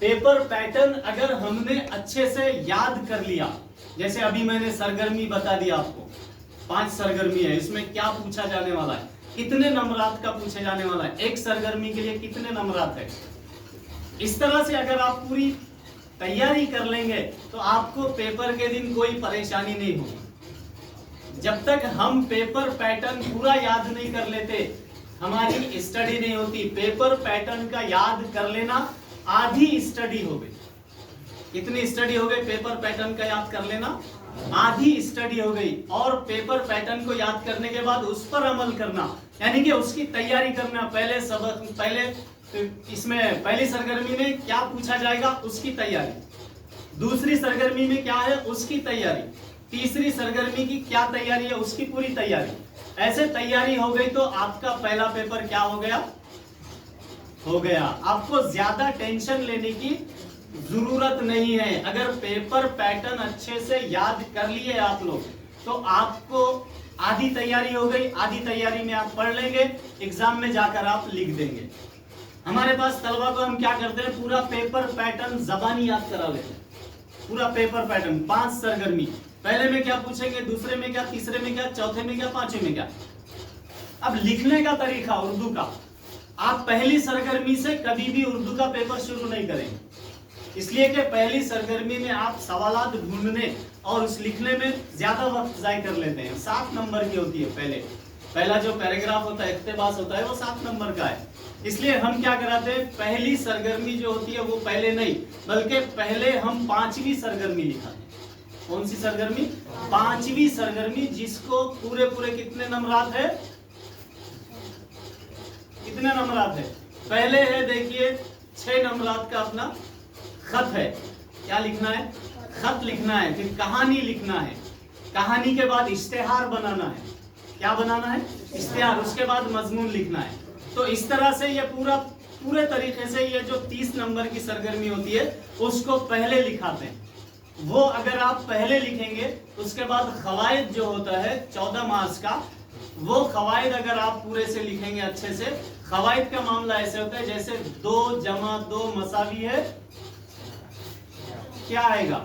Paper pattern अगर हमने अच्छे से याद कर लिया, जैसे अभी मैंने सरगर्मी बता दिया आपको, 5 सरगर्मी है, इसमें क्या पूछा जाने वाला है, कितने नंबरात का पूछे जाने वाला है, एक सरगर्मी के लिए कितने नंबरात है। इस तरह से अगर आप पूरी तैयारी कर लेंगे तो आपको पेपर के दिन कोई परेशानी नहीं होगी। जब तक हम पेपर पैटर्न पूरा याद नहीं कर लेते, हमारी स्टडी नहीं होती। पेपर पैटर्न का याद कर लेना आधी स्टडी हो गई। कितनी स्टडी हो गई? पेपर पैटर्न का याद कर लेना आधी स्टडी हो गई। और पेपर पैटर्न को याद करने के बाद उस पर अमल करना, यानी कि उसकी तैयारी करना। पहले सबक, पहले इसमें पहली सरगर्मी में क्या पूछा जाएगा उसकी तैयारी, दूसरी सरगर्मी में क्या है उसकी तैयारी, तीसरी सरगर्मी की क्या तैयारी है उसकी पूरी तैयारी। ऐसे तैयारी हो गई तो आपका पहला पेपर क्या हो गया? हो गया। आपको ज्यादा टेंशन लेने की जरूरत नहीं है। अगर पेपर पैटर्न अच्छे से याद कर लिए आप लोग तो आपको आधी तैयारी हो गई। आधी तैयारी में आप पढ़ लेंगे, एग्जाम में जाकर आप लिख देंगे। हमारे पास तलबा को हम क्या करते हैं, पूरा पेपर पैटर्न जबानी याद करा लेते हैं। पूरा पेपर पैटर्न 5 सरगर्मी, पहले में क्या पूछेंगे, दूसरे में क्या, तीसरे में क्या, चौथे में क्या, पांचवें में क्या। अब लिखने का तरीका उर्दू का, आप पहली सरगर्मी से कभी भी उर्दू का पेपर शुरू नहीं करेंगे, इसलिए कि पहली सरगर्मी में आप सवालात ढूंढने और उस लिखने में ज्यादा वक्त जाया कर लेते हैं। 7 नंबर की होती है पहला जो पैराग्राफ होता है, इक्तिबास होता है, वो 7 नंबर का है। इसलिए हम क्या कराते हैं, पहली सरगर्मी जो होती है वो पहले नहीं, बल्कि पहले हम 5वीं सरगर्मी लिखाते हैं। कौन सी सरगर्मी? 5वीं सरगर्मी, जिसको पूरे कितने नंबरात है? कितने नंबरात है? पहले है देखिए 6 नंबरात का अपना खत है। क्या लिखना है? खत लिखना है। फिर कहानी लिखना है। कहानी के बाद इश्तेहार बनाना है। क्या बनाना है? इश्तेहार। उसके बाद मजमून लिखना है। तो इस तरह से ये पूरे तरीके से ये जो 30 नंबर की सरगर्मी होती है उसको पहले लिखाते हैं। वो अगर आप पहले लिखेंगे, उसके बाद खवायद जो होता है 14 मार्च का, वो खवायद अगर आप पूरे से लिखेंगे अच्छे से, खवायद का मामला ऐसे होता है जैसे 2 जमा 2 मसावी है, क्या आएगा?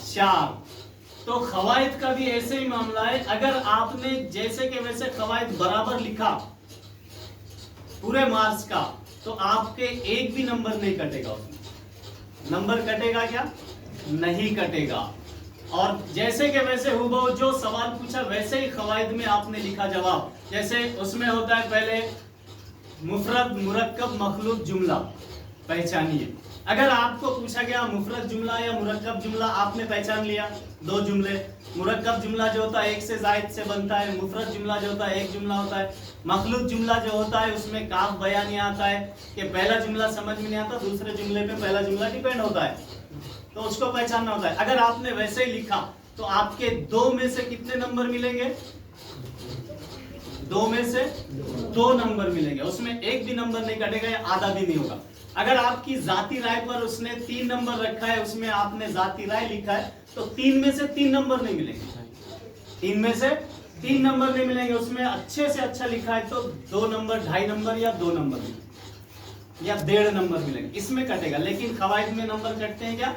4। तो खवायद का भी ऐसे ही मामला है। अगर आपने जैसे के वैसे खवायद बराबर लिखा पूरे मार्क्स का, तो आपके एक भी नंबर नहीं कटेगा उसमें। नंबर कटेगा क्या? नहीं कटेगा। और जैसे के वैसे हुबहू जो सवाल पूछा वैसे ही खवायद में आपने लिखा जवाब। जैसे उसमें होता है पहले मुफरद मुरक्कब मखलूक जुमला पहचानिए। अगर आपको पूछा गया मुफरद जुमला या मुरक्कब जुमला, आपने पहचान लिया 2 जुमले। मुरक्कब जुमला जो होता है एक से जायद से बनता है, मुफरद जुमला जो होता है एक जुमला होता है, मखलूक जुमला जो होता है उसमें काफ बयान नहीं आता है कि पहला जुमला समझ में नहीं आता, दूसरे जुमले पे पहला जुमला डिपेंड होता है, तो उसको पहचानना होता है। अगर आपने वैसे ही लिखा तो आपके 2 में से कितने नंबर मिलेंगे? 2 में से 2 नंबर मिलेंगे, उसमें एक भी नंबर नहीं कटेगा या आधा भी नहीं होगा। अगर आपकी जाती राय पर उसने 3 नंबर रखा है, उसमें आपने जाती राय लिखा है, तो 3 में से 3 नंबर नहीं मिलेंगे। 3 में से 3 नंबर नहीं मिलेंगे। उसमें अच्छे से अच्छा लिखा है तो 2 नंबर, 2.5 नंबर या 2 नंबर या 1.5 नंबर मिलेंगे, इसमें कटेगा। लेकिन खवायद में नंबर कटते हैं क्या?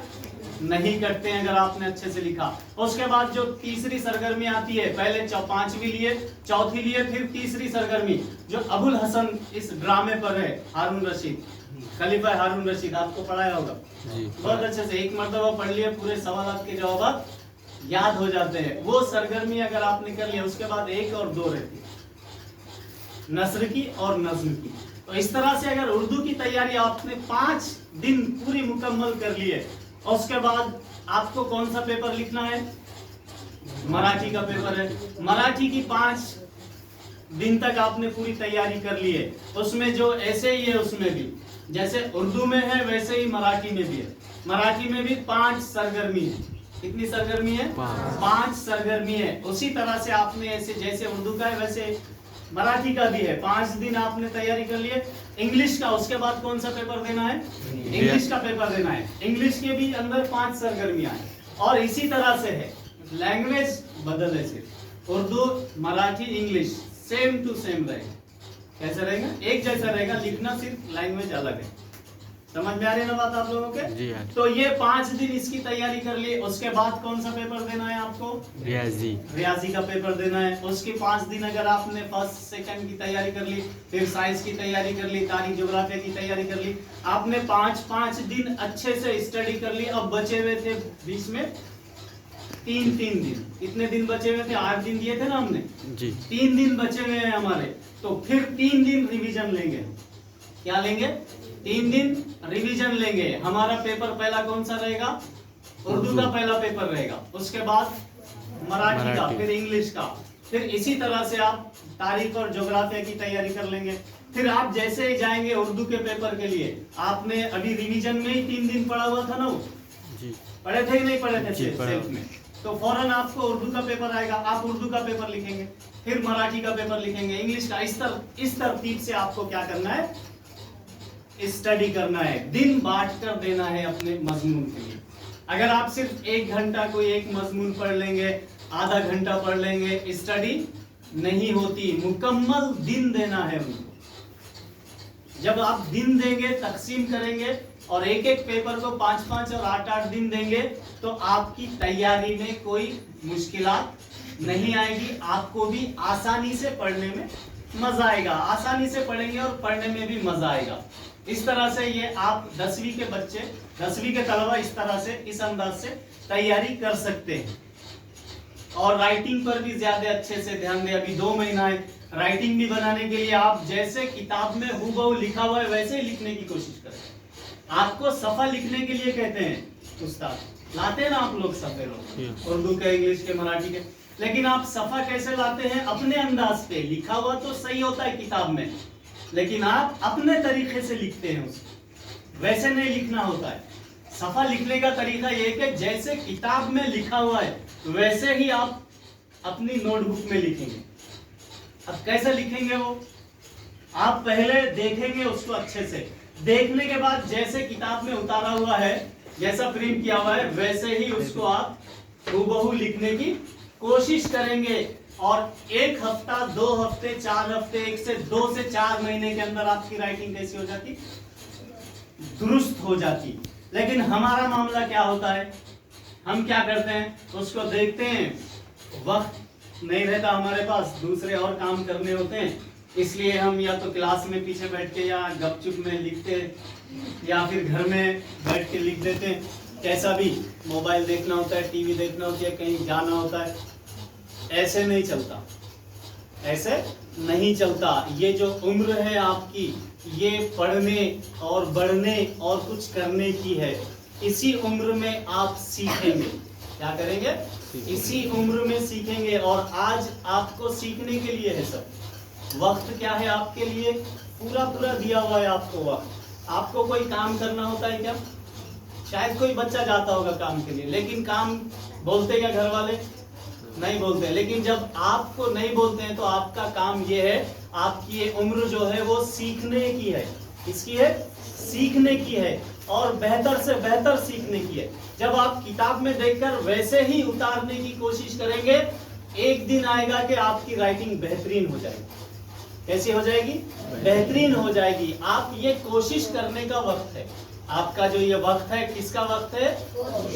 नहीं कटते हैं अगर आपने अच्छे से लिखा। उसके बाद जो तीसरी सरगर्मी आती है, पहले 5वीं लिए, चौथी लिए, फिर तीसरी सरगर्मी जो अबुल हसन इस ड्रामे पर है, हारून रशीद, खलीफा हारून रशीद, आपको पढ़ाया होगा बहुत अच्छे से। एक मर्तबा पढ़ लिए, पूरे सवाल के जवाब याद हो जाते हैं। वो सरगर्मी अगर आपने कर लिया, उसके बाद 1 और 2 रहती है, नस्र की और नज्म की। तो इस तरह से अगर उर्दू की तैयारी आपने 5 दिन पूरी मुकम्मल कर ली है, और उसके बाद आपको कौन सा पेपर लिखना है? मराठी का पेपर है। मराठी की 5 दिन तक आपने पूरी तैयारी कर ली है। उसमें जो ऐसे ही है, उसमें भी जैसे उर्दू में है वैसे ही मराठी में भी है। मराठी में भी 5 सरगर्मी है। कितनी सरगर्मी है? 5 सरगर्मी है। उसी तरह से आपने ऐसे जैसे उर्दू का है वैसे मराठी का भी है। 5 दिन आपने तैयारी कर लिए। इंग्लिश का उसके बाद कौन सा पेपर देना है? इंग्लिश का पेपर देना है। इंग्लिश के भी अंदर 5 सरगर्मियां हैं। और इसी तरह से है, लैंग्वेज बदल है, सिर्फ Urdu, Marathi, English same to same रहेगा। कैसे रहेगा? एक जैसा रहेगा, लिखना सिर्फ लैंग्वेज अलग है। समझ में आ रही है ना बात आप लोगों के? जी हाँ। तो ये 5 दिन इसकी तैयारी कर ली। उसके बाद कौन सा पेपर देना है आपको? रियाजी का पेपर देना है। उसके 5 दिन अगर आपने फर्स्ट सेकंड की तैयारी कर ली, फिर साइंस की तैयारी कर ली, तारीख ज्योग्राफिया की तैयारी कर ली, आपने 5 दिन अच्छे से स्टडी कर ली। अब बचे हुए थे बीच में 3 दिन। कितने दिन बचे हुए थे? 8 दिन दिए थे ना हमने जी। 3 दिन बचे हुए हैं हमारे। तो फिर 3 दिन रिवीजन लेंगे। क्या लेंगे? 3 दिन रिवीजन लेंगे। हमारा पेपर पहला कौन सा रहेगा? उर्दू का पहला पेपर रहेगा। उसके बाद मराठी का, फिर इंग्लिश का, फिर इसी तरह से आप तारीख और ज्योग्राफिया की तैयारी कर लेंगे। फिर आप जैसे ही जाएंगे उर्दू के पेपर के लिए, आपने अभी रिवीजन में ही 3 दिन पढ़ा हुआ था ना वो? जी। पढ़े थे कि नहीं पढ़े थे? सेल्फ में तो फौरन आपको उर्दू का पेपर आएगा, आप उर्दू का पेपर लिखेंगे, फिर मराठी का पेपर लिखेंगे, इंग्लिश का। इस तरतीब से आपको क्या करना है? स्टडी करना है। दिन बांट कर देना है अपने मजमून के लिए। अगर आप सिर्फ 1 घंटा कोई एक मजमून पढ़ लेंगे, आधा घंटा पढ़ लेंगे, स्टडी नहीं होती। मुकम्मल दिन देना है उनको। जब आप दिन देंगे, तकसीम करेंगे और एक एक पेपर को 5 और 8 दिन देंगे, तो आपकी तैयारी में कोई मुश्किलात नहीं आएगी। आपको भी आसानी से पढ़ने में मजा आएगा। आसानी से पढ़ेंगे और पढ़ने में भी मजा आएगा। इस तरह से ये आप 10वीं के बच्चे, 10वीं के तलबा इस तरह से, इस अंदाज से तैयारी कर सकते हैं। और राइटिंग पर भी ज्यादा अच्छे से ध्यान दें। अभी 2 महीना है। राइटिंग भी बनाने के लिए आप जैसे किताब में हूबहू लिखा हुआ है वैसे ही लिखने की कोशिश करें। आपको सफा लिखने के लिए कहते हैं उस्ताद, लाते हैं ना आप लोग सफे लोग, उर्दू के, इंग्लिश के, मराठी के। लेकिन आप सफा कैसे लाते हैं? अपने अंदाज पे। लिखा हुआ तो सही होता है किताब में, लेकिन आप अपने तरीके से लिखते हैं उसको। वैसे नहीं लिखना होता है। सफा लिखने का तरीका ये कि जैसे किताब में लिखा हुआ है वैसे ही आप अपनी नोटबुक में लिखेंगे। अब कैसे लिखेंगे वो? आप पहले देखेंगे उसको अच्छे से। देखने के बाद जैसे किताब में उतारा हुआ है, जैसा प्रिंट किया हुआ है, वैसे ही उसको आप हूबहू लिखने की कोशिश करेंगे। और 1 हफ्ता, 2 हफ्ते, 4 हफ्ते, 2 से 4 महीने के अंदर आपकी राइटिंग कैसी हो जाती? दुरुस्त हो जाती। लेकिन हमारा मामला क्या होता है? हम क्या करते हैं? उसको देखते हैं, वक्त नहीं रहता हमारे पास, दूसरे और काम करने होते हैं, इसलिए हम या तो क्लास में पीछे बैठ के या गपचुप में लिखते, या फिर घर में बैठ के लिख देते हैं। कैसा भी, मोबाइल देखना होता है, टीवी देखना होती है, कहीं जाना होता है। ऐसे नहीं चलता, ऐसे नहीं चलता। ये जो उम्र है आपकी, ये पढ़ने और बढ़ने और कुछ करने की है। इसी उम्र में आप सीखेंगे। क्या करेंगे? इसी उम्र में सीखेंगे। और आज आपको सीखने के लिए है सब। वक्त क्या है आपके लिए? पूरा पूरा दिया हुआ है आपको वक्त। आपको कोई काम करना होता है क्या? शायद कोई बच्चा जाता होगा काम के लिए, लेकिन काम बोलते क्या घर वाले? नहीं बोलते। लेकिन जब आपको नहीं बोलते हैं तो आपका काम ये है, आपकी ये उम्र जो है वो सीखने की है। इसकी है? सीखने की है। और बेहतर से बेहतर सीखने की है। जब आप किताब में देखकर वैसे ही उतारने की कोशिश करेंगे, एक दिन आएगा कि आपकी राइटिंग बेहतरीन हो जाएगी। कैसी हो जाएगी? बेहतरीन हो जाएगी। आप ये कोशिश करने का वक्त है। आपका जो ये वक्त है, किसका वक्त है?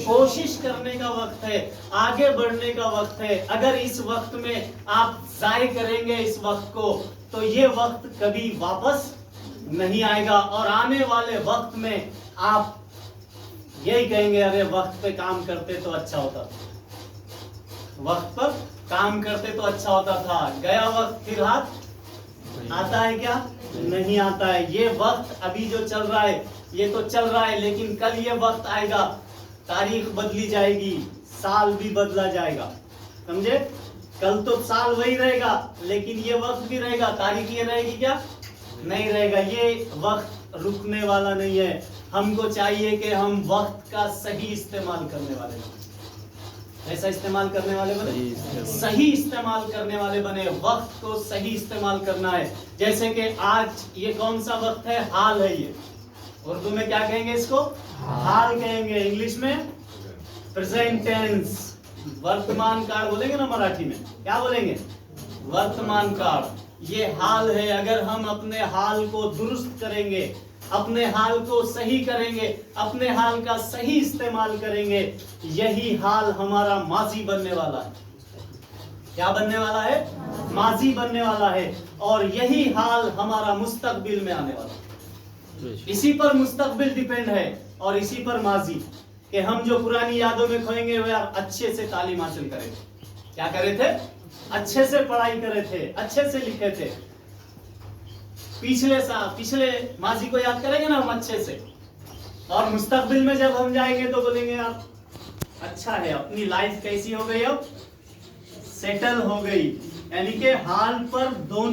कोशिश करने का वक्त है, आगे बढ़ने का वक्त है। अगर इस वक्त में आप जाय करेंगे इस वक्त को, तो ये वक्त कभी वापस नहीं आएगा। और आने वाले वक्त में आप यही कहेंगे, अरे वक्त पे काम करते तो अच्छा होता था, वक्त पर काम करते तो अच्छा होता था। गया वक्त फिर हाथ आता है क्या? नहीं आता है। ये वक्त अभी जो चल रहा है ये तो चल रहा है, लेकिन कल ये वक्त आएगा, तारीख बदली जाएगी, साल भी बदला जाएगा। समझे? कल तो साल वही रहेगा, लेकिन ये वक्त भी रहेगा, तारीख ये रहेगी क्या? नहीं रहेगा। ये वक्त रुकने वाला नहीं है। हमको चाहिए कि हम वक्त का सही इस्तेमाल करने वाले बने। ऐसा इस्तेमाल करने वाले बने, सही इस्तेमाल करने वाले बने। वक्त को सही इस्तेमाल करना है। जैसे कि आज ये कौन सा वक्त है? हाल है। ये उर्दू में क्या कहेंगे इसको? हाल कहेंगे। इंग्लिश में प्रेजेंट टेंस, वर्तमान काल बोलेंगे ना मराठी में। क्या बोलेंगे? वर्तमान काल। ये हाल है। अगर हम अपने हाल को दुरुस्त करेंगे, अपने हाल को सही करेंगे, अपने हाल का सही इस्तेमाल करेंगे, यही हाल हमारा माजी बनने वाला है। क्या बनने वाला है? माजी बनने वाला है। और यही हाल हमारा मुस्तकबिल में आने वाला है। इसी पर मुस्तकबिल डिपेंड है और इसी पर माजी, कि हम जो पुरानी यादों में खोएंगे वो यार अच्छे से तालीम हासिल करें। क्या करे थे? अच्छे से पढ़ाई करे थे, अच्छे से लिखे थे। पिछले माजी को याद करेंगे ना हम अच्छे से, और मुस्तकबिल में जब हम जाएंगे तो बोलेंगे यार अच्छा है, अपनी लाइफ कैसी हो गई, अब सेटल हो गई। यानी कि हाल पर दोनों